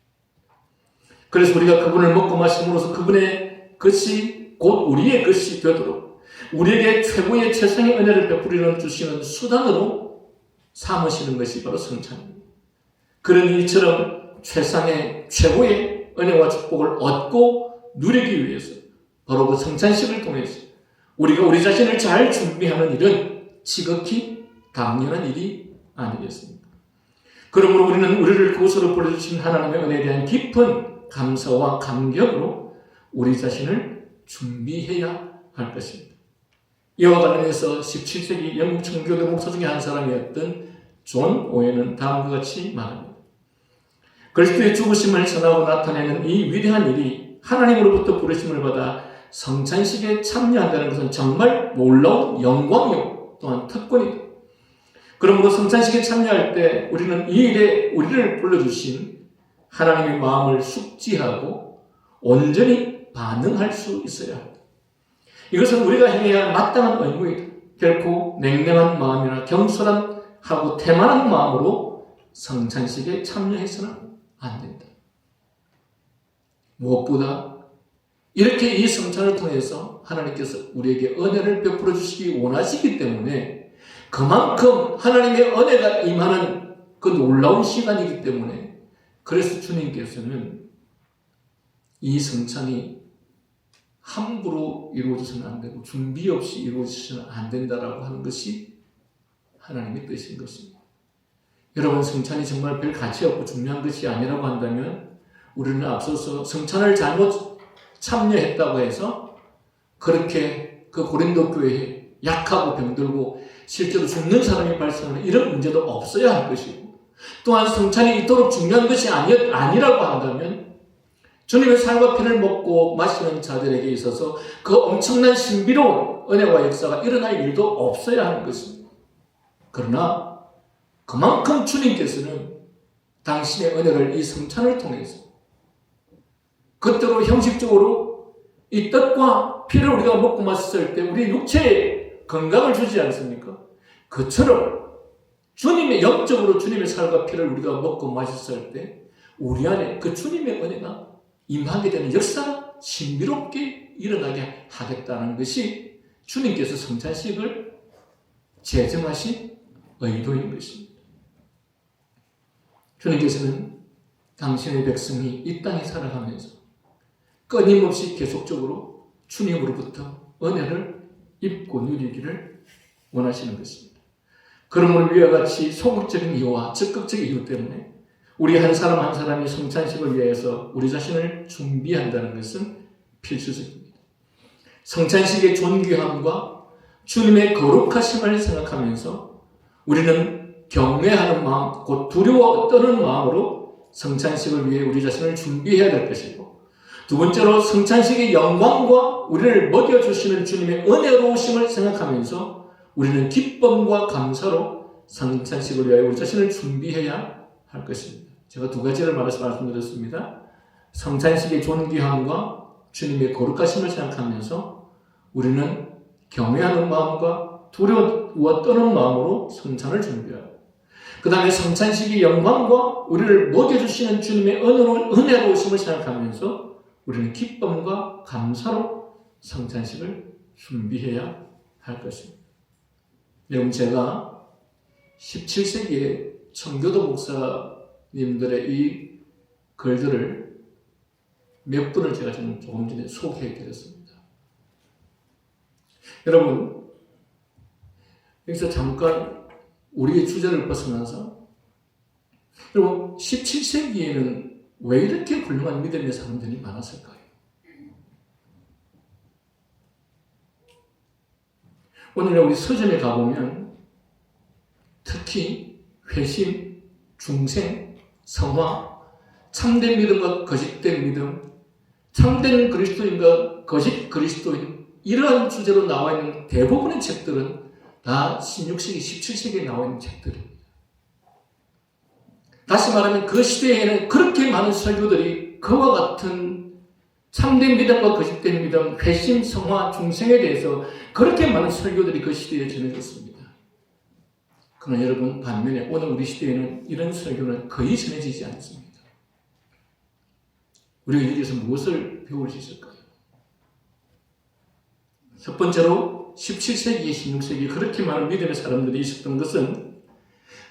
그래서 우리가 그분을 먹고 마심으로써 그분의 것이 곧 우리의 것이 되도록 우리에게 최고의 최상의 은혜를 베풀이는 주시는 수단으로 삼으시는 것이 바로 성찬입니다. 그런 이처럼 최상의 최고의 은혜와 축복을 얻고 누리기 위해서 바로 그 성찬식을 통해서 우리가 우리 자신을 잘 준비하는 일은 지극히 당연한 일이 아니겠습니까? 그러므로 우리는 우리를 그곳으로 불러주신 하나님의 은혜에 대한 깊은 감사와 감격으로 우리 자신을 준비해야 할 것입니다. 이와 관련해서 17세기 영국 청교도 목사 중에 한 사람이었던 존 오웬은 다음과 같이 말합니다. 그리스도의 죽으심을 전하고 나타내는 이 위대한 일이 하나님으로부터 부르심을 받아 성찬식에 참여한다는 것은 정말 놀라운 영광이요 또한 특권이다. 그러므로 성찬식에 참여할 때 우리는 이 일에 우리를 불러주신 하나님의 마음을 숙지하고 온전히 반응할 수 있어야 합니다. 이것은 우리가 해야 할 마땅한 의무이다. 결코 냉랭한 마음이나 겸손하고 태만한 마음으로 성찬식에 참여해서는 안 된다. 무엇보다 이렇게 이 성찬을 통해서 하나님께서 우리에게 은혜를 베풀어 주시기 원하시기 때문에 그만큼 하나님의 은혜가 임하는 그 놀라운 시간이기 때문에 그래서 주님께서는 이 성찬이 함부로 이루어져서는 안 되고 준비 없이 이루어져서는 안 된다라고 하는 것이 하나님의 뜻인 것입니다. 여러분, 성찬이 정말 별 가치 없고 중요한 것이 아니라고 한다면 우리는 앞서서 성찬을 잘못 참여했다고 해서 그렇게 그 고린도 교회에 약하고 병들고 실제로 죽는 사람이 발생하는 이런 문제도 없어야 할 것이고, 또한 성찬이 이토록 중요한 것이 아니라고 한다면 주님의 살과 피를 먹고 마시는 자들에게 있어서 그 엄청난 신비로운 은혜와 역사가 일어날 일도 없어야 하는 것입니다. 그러나 그만큼 주님께서는 당신의 은혜를 이 성찬을 통해서 그때로 형식적으로 이 떡과 피를 우리가 먹고 마셨을 때 우리 육체에 건강을 주지 않습니까? 그처럼 주님의 영적으로 주님의 살과 피를 우리가 먹고 마셨을 때 우리 안에 그 주님의 은혜가 임하게 되는 역사가 신비롭게 일어나게 하겠다는 것이 주님께서 성찬식을 제정하신 의도인 것입니다. 주님께서는 당신의 백성이 이 땅에 살아가면서 끊임없이 계속적으로 주님으로부터 은혜를 입고 누리기를 원하시는 것입니다. 그러므로 위와 같이 소극적인 이유와 적극적인 이유 때문에 우리 한 사람 한 사람이 성찬식을 위해서 우리 자신을 준비한다는 것은 필수적입니다. 성찬식의 존귀함과 주님의 거룩하심을 생각하면서 우리는 경외하는 마음, 곧 두려워 떠는 마음으로 성찬식을 위해 우리 자신을 준비해야 될 것이고, 두 번째로 성찬식의 영광과 우리를 먹여주시는 주님의 은혜로우심을 생각하면서 우리는 기쁨과 감사로 성찬식을 위하여 우리 자신을 준비해야 할 것입니다. 제가 두 가지를 말씀드렸습니다. 성찬식의 존귀함과 주님의 거룩하심을 생각하면서 우리는 경외하는 마음과 두려워 떠는 마음으로 성찬을 준비하고, 그 다음에 성찬식의 영광과 우리를 먹여주시는 주님의 은혜로우심을 생각하면서 우리는 기쁨과 감사로 성찬식을 준비해야 할 것입니다. 여러분, 제가 17세기에 청교도 목사님들의 이 글들을 몇 분을 제가 조금 전에 소개해 드렸습니다. 여러분, 여기서 잠깐 우리의 주제를 벗어나서, 여러분, 17세기에는 왜 이렇게 훌륭한 믿음의 사람들이 많았을까요? 오늘 우리 서점에 가보면 특히 회심, 중생, 성화, 참된 믿음과 거짓된 믿음, 참된 그리스도인과 거짓 그리스도인, 이러한 주제로 나와 있는 대부분의 책들은 다 16세기, 17세기에 나와 있는 책들입니다. 다시 말하면 그 시대에는 그렇게 많은 설교들이 그와 같은 참된 믿음과 거짓된 믿음, 회심, 성화, 중생에 대해서 그렇게 많은 설교들이 그 시대에 전해졌습니다. 그러나 여러분, 반면에 오늘 우리 시대에는 이런 설교는 거의 전해지지 않습니다. 우리가 여기서 무엇을 배울 수 있을까요? 첫 번째로 17세기, 16세기 그렇게 많은 믿음의 사람들이 있었던 것은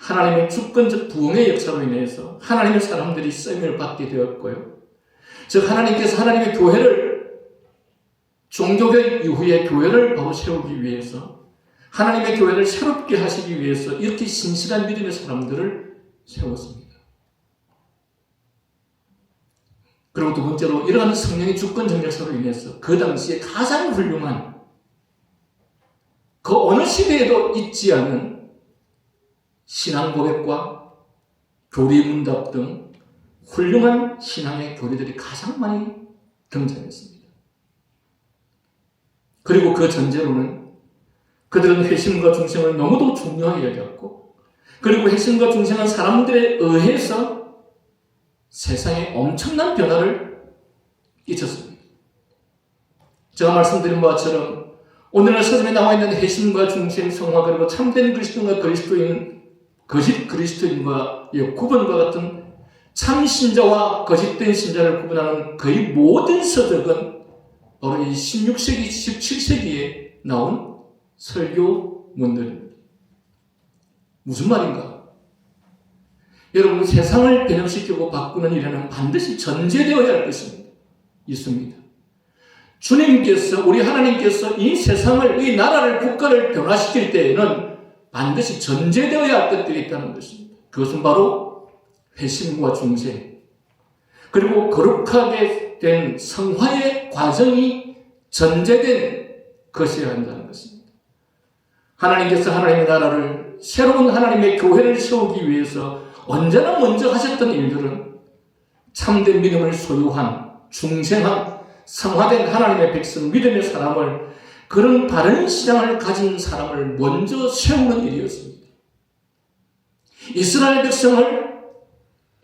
하나님의 주권적 부흥의 역사로 인해서 하나님의 사람들이 쓰임을 받게 되었고요. 즉 하나님께서 하나님의 교회를, 종교개혁 이후에 교회를 바로 세우기 위해서, 하나님의 교회를 새롭게 하시기 위해서 이렇게 신실한 믿음의 사람들을 세웠습니다. 그리고 두 번째로 이러한 성령의 주권적 역사로 인해서 그 당시에 가장 훌륭한, 그 어느 시대에도 있지 않은 신앙 고백과 교리문답 등 훌륭한 신앙의 교리들이 가장 많이 등장했습니다. 그리고 그 전제로는 그들은 회심과 중생을 너무도 중요하게 여겼고, 그리고 회심과 중생은 사람들에 의해서 세상에 엄청난 변화를 끼쳤습니다. 제가 말씀드린 바처럼 오늘날 서점에 나와 있는 회심과 중생, 성화, 그리고 참된 그리스도인과 그리스도인, 거짓 그리스도인과의 구분과 같은 참 신자와 거짓된 신자를 구분하는 거의 모든 서적은 바로 이 16세기, 17세기에 나온 설교문들입니다. 무슨 말인가? 여러분, 세상을 변형시키고 바꾸는 일에는 반드시 전제되어야 할 것입니다. 있습니다. 주님께서, 우리 하나님께서 이 세상을, 이 나라를, 국가를 변화시킬 때에는 반드시 전제되어야 할 것들이 있다는 것입니다. 그것은 바로 회심과 중생, 그리고 거룩하게 된 성화의 과정이 전제된 것이어야 한다는 것입니다. 하나님께서 하나님의 나라를, 새로운 하나님의 교회를 세우기 위해서 언제나 먼저 하셨던 일들은 참된 믿음을 소유한, 중생한, 성화된 하나님의 백성, 믿음의 사람을, 그런 바른 신앙을 가진 사람을 먼저 세우는 일이었습니다. 이스라엘 백성을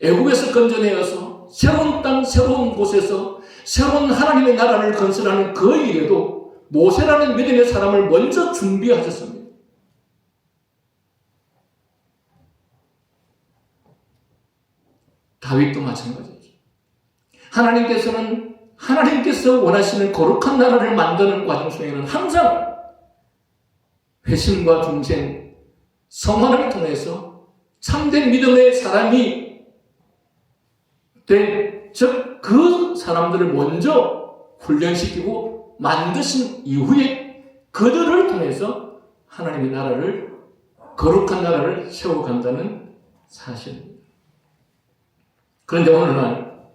애굽에서 건져내어서 새로운 땅, 새로운 곳에서 새로운 하나님의 나라를 건설하는 그 일에도 모세라는 믿음의 사람을 먼저 준비하셨습니다. 다윗도 마찬가지죠. 하나님께서 원하시는 거룩한 나라를 만드는 과정 속에는 항상 회심과 중생, 성화를 통해서 참된 믿음의 사람이 즉 그 사람들을 먼저 훈련시키고 만드신 이후에 그들을 통해서 하나님의 나라를, 거룩한 나라를 세워간다는 사실입니다. 그런데 오늘날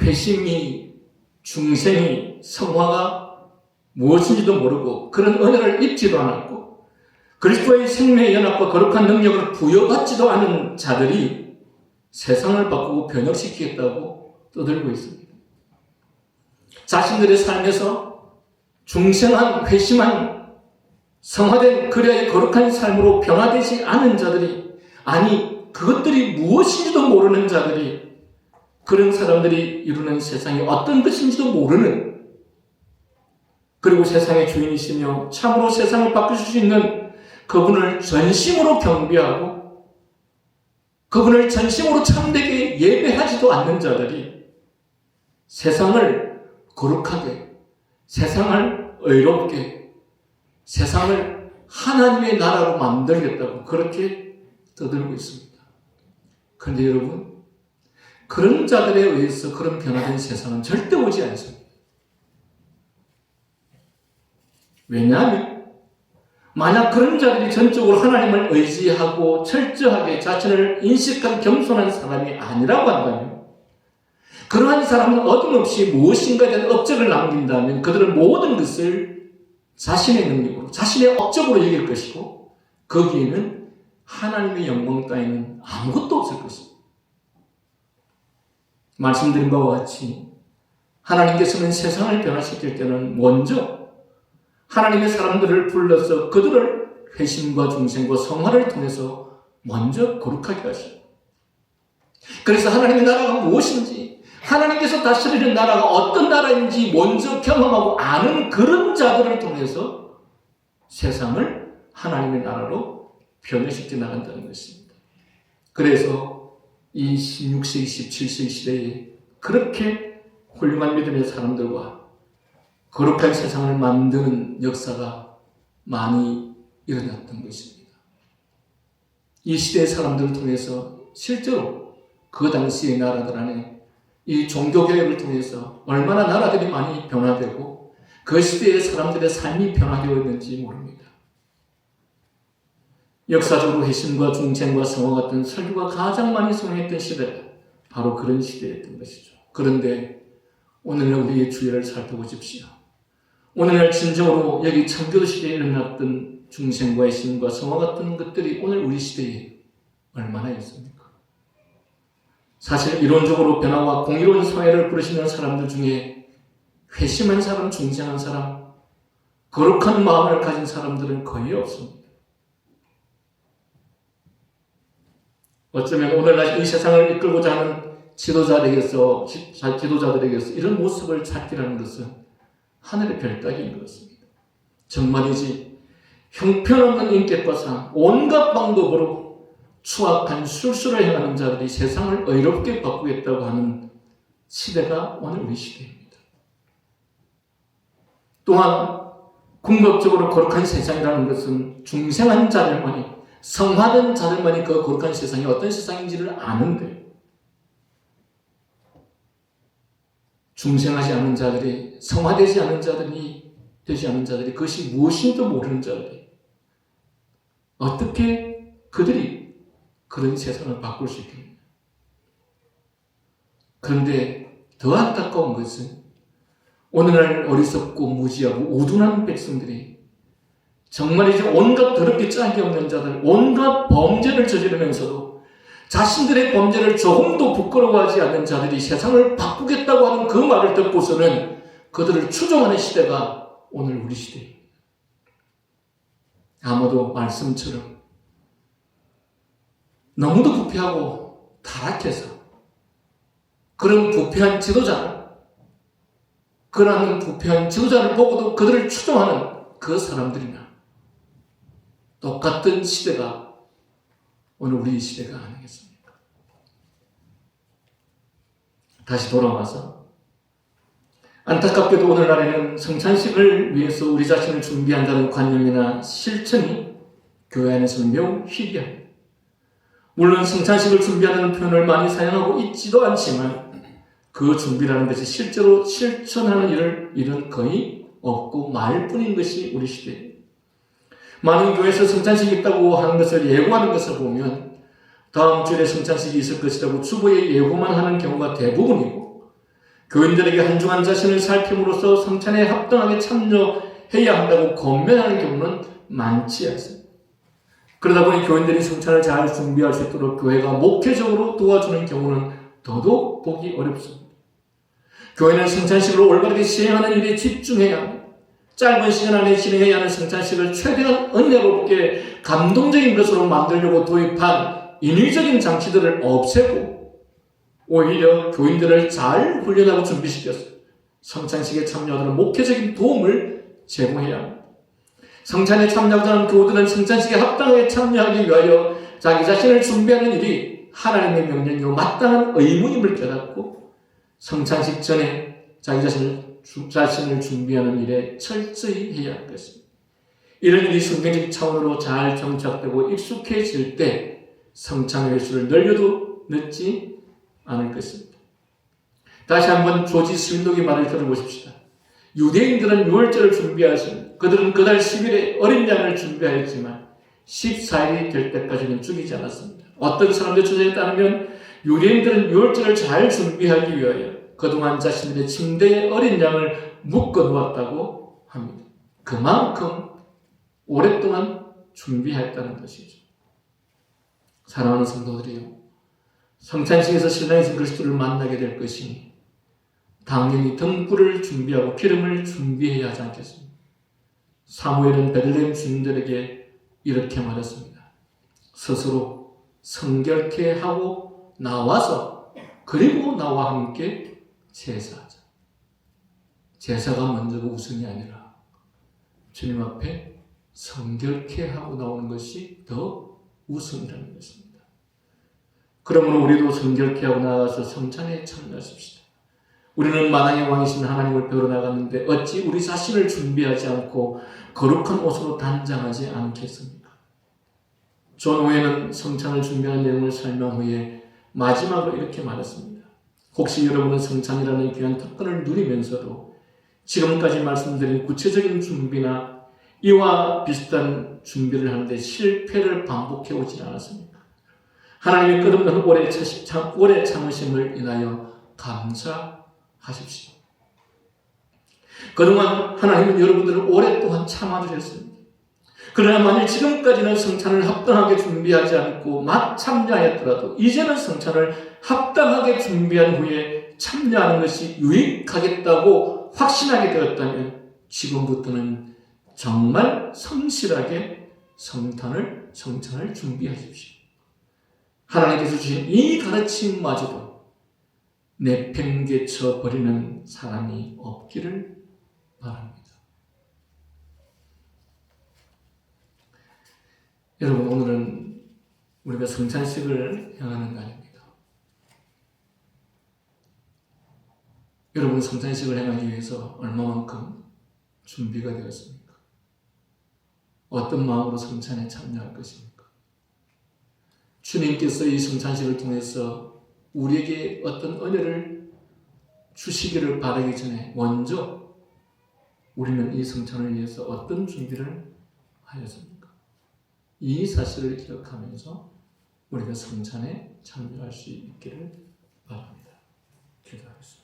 회심이, 중생이, 성화가 무엇인지도 모르고 그런 은혜를 입지도 않았고 그리스도의 생명의 연합과 거룩한 능력을 부여받지도 않은 자들이 세상을 바꾸고 변혁시키겠다고 떠들고 있습니다. 자신들의 삶에서 중생한, 회심한, 성화된 그리아의 거룩한 삶으로 변화되지 않은 자들이, 아니 그것들이 무엇인지도 모르는 자들이, 그런 사람들이 이루는 세상이 어떤 것인지도 모르는, 그리고 세상의 주인이시며 참으로 세상을 바꾸실 수 있는 그분을 전심으로 경배하고 그분을 전심으로 참되게 예배하지도 않는 자들이 세상을 거룩하게, 세상을 의롭게, 세상을 하나님의 나라로 만들겠다고 그렇게 떠들고 있습니다. 그런데 여러분, 그런 자들에 의해서 그런 변화된 세상은 절대 오지 않습니다. 왜냐하면 만약 그런 자들이 전적으로 하나님을 의지하고 철저하게 자신을 인식한 겸손한 사람이 아니라고 한다면, 그러한 사람은 어김없이 무엇인가에 대한 업적을 남긴다면 그들은 모든 것을 자신의 능력으로, 자신의 업적으로 여길 것이고 거기에는 하나님의 영광 따위는 아무것도 없을 것입니다. 말씀드린 바와 같이 하나님께서는 세상을 변화시킬 때는 먼저 하나님의 사람들을 불러서 그들을 회심과 중생과 성화를 통해서 먼저 거룩하게 하시고, 그래서 하나님의 나라가 무엇인지, 하나님께서 다스리는 나라가 어떤 나라인지 먼저 경험하고 아는 그런 자들을 통해서 세상을 하나님의 나라로 변화시켜 나간다는 것입니다. 그래서 이 16세기, 17세기 시대에 그렇게 훌륭한 믿음의 사람들과 거룩한 세상을 만드는 역사가 많이 일어났던 것입니다. 이 시대의 사람들을 통해서 실제로 그 당시의 나라들 안에 이 종교개혁을 통해서 얼마나 나라들이 많이 변화되고 그 시대의 사람들의 삶이 변화되었는지 모릅니다. 역사적으로 회심과 중생과 성화 같은 설교가 가장 많이 성행했던 시대가 바로 그런 시대였던 것이죠. 그런데 오늘날 우리의 주위를 살펴보십시오. 오늘날 진정으로 여기 창조 시대에 일어났던 중생과 회심과 성화 같은 것들이 오늘 우리 시대에 얼마나 있습니까? 사실 이론적으로 변화와 공의로운 사회를 부르시는 사람들 중에 회심한 사람, 중생한 사람, 거룩한 마음을 가진 사람들은 거의 없습니다. 어쩌면 오늘날 이 세상을 이끌고자 하는 지도자들에게서 이런 모습을 찾기라는 것은 하늘의 별따기인 것 같습니다. 정말이지 형편없는 인격과 상, 온갖 방법으로 추악한 술수를 행하는 자들이 세상을 의롭게 바꾸겠다고 하는 시대가 오늘 우리 시대입니다. 또한 궁극적으로 거룩한 세상이라는 것은 중생한 자들만이, 성화된 자들만이 그 거룩한 세상이 어떤 세상인지를 아는데, 중생하지 않은 자들이, 성화되지 않은 자들이, 그것이 무엇인지도 모르는 자들이 어떻게 그들이 그런 세상을 바꿀 수 있겠느냐. 그런데 더 안타까운 것은 오늘날 어리석고 무지하고 우둔한 백성들이 정말 이제 온갖 더럽게 짝이 없는 자들, 온갖 범죄를 저지르면서도 자신들의 범죄를 조금도 부끄러워하지 않는 자들이 세상을 바꾸겠다고 하는 그 말을 듣고서는 그들을 추종하는 시대가 오늘 우리 시대입니다. 아무도 말씀처럼 너무도 부패하고 타락해서 그런 부패한 지도자를 보고도 그들을 추종하는 그 사람들이나 똑같은 시대가 오늘 우리 시대가 아니겠습니까? 다시 돌아와서 안타깝게도 오늘날에는 성찬식을 위해서 우리 자신을 준비한다는 관념이나 실천이 교회 안에서는 매우 희귀합니다. 물론 성찬식을 준비하는 표현을 많이 사용하고 있지도 않지만 그 준비라는 것이 실제로 실천하는 일은 거의 없고 말뿐인 것이 우리 시대입니다. 많은 교회에서 성찬식이 있다고 하는 것을 예고하는 것을 보면 다음 주에 성찬식이 있을 것이라고 주보에 예고만 하는 경우가 대부분이고, 교인들에게 한중한 자신을 살핌으로써 성찬에 합당하게 참여해야 한다고 권면하는 경우는 많지 않습니다. 그러다 보니 교인들이 성찬을 잘 준비할 수 있도록 교회가 목회적으로 도와주는 경우는 더더욱 보기 어렵습니다. 교회는 성찬식을 올바르게 시행하는 일에 집중해야 합니다. 짧은 시간 안에 진행해야 하는 성찬식을 최대한 은혜롭게 감동적인 것으로 만들려고 도입한 인위적인 장치들을 없애고 오히려 교인들을 잘 훈련하고 준비시켜서 성찬식에 참여하도록 목회적인 도움을 제공해야 합니다. 성찬에 참여하지 않은 교우들은 성찬식에 합당하게 참여하기 위하여 자기 자신을 준비하는 일이 하나님의 명령이고 마땅한 의무임을 깨닫고 성찬식 전에 자기 자신을 준비하는 일에 철저히 해야 할 것입니다. 이런 일이 성경적 차원으로 잘 정착되고 익숙해질 때 성찬의 횟수를 늘려도 늦지 않을 것입니다. 다시 한번 조지 스윈독의 말을 들어보십시다. 유대인들은 유월절을 준비하였습니다. 그들은 그달 10일에 어린 양을 준비하였지만 14일이 될 때까지는 죽이지 않았습니다. 어떤 사람들 주장에 따르면 유대인들은 유월절을 잘 준비하기 위하여 그동안 자신들의 침대에 어린 양을 묶어 놓았다고 합니다. 그만큼 오랫동안 준비했다는 것이죠. 사랑하는 성도들이요, 성찬식에서 신랑이신 그리스도를 만나게 될 것이니 당연히 등불을 준비하고 기름을 준비해야 하지 않겠습니까? 사무엘은 베들레헴 주민들에게 이렇게 말했습니다. 스스로 성결케 하고 나와서 그리고 나와 함께 제사하자. 제사가 먼저가 우선이 아니라 주님 앞에 성결케 하고 나오는 것이 더 우선이라는 것입니다. 그러므로 우리도 성결케 하고 나가서 성찬에 참여하십시다. 우리는 만왕의 왕이신 하나님을 배우러 나갔는데 어찌 우리 자신을 준비하지 않고 거룩한 옷으로 단장하지 않겠습니까? 존 오웬은 성찬을 준비하는 내용을 설명 후에 마지막으로 이렇게 말했습니다. 혹시 여러분은 성찬이라는 귀한 특권을 누리면서도 지금까지 말씀드린 구체적인 준비나 이와 비슷한 준비를 하는데 실패를 반복해 오지 않았습니까? 하나님의 끝없는 오래 참으심을 인하여 감사하십시오. 그동안 하나님은 여러분들을 오랫동안 참아주셨습니다. 그러나 만일 지금까지는 성찬을 합당하게 준비하지 않고 막 참여하였더라도 이제는 성찬을 합당하게 준비한 후에 참여하는 것이 유익하겠다고 확신하게 되었다면 지금부터는 정말 성실하게 성찬을 준비하십시오. 하나님께서 주신 이 가르침마저도 내팽개쳐 버리는 사람이 없기를 바랍니다. 여러분, 오늘은 우리가 성찬식을 향하는 날입니다. 여러분, 성찬식을 행하기 위해서 얼마만큼 준비가 되었습니까? 어떤 마음으로 성찬에 참여할 것입니까? 주님께서 이 성찬식을 통해서 우리에게 어떤 은혜를 주시기를 바라기 전에 먼저 우리는 이 성찬을 위해서 어떤 준비를 하였습니까? 이 사실을 기억하면서 우리가 성찬에 참여할 수 있기를 바랍니다. 기도하겠습니다.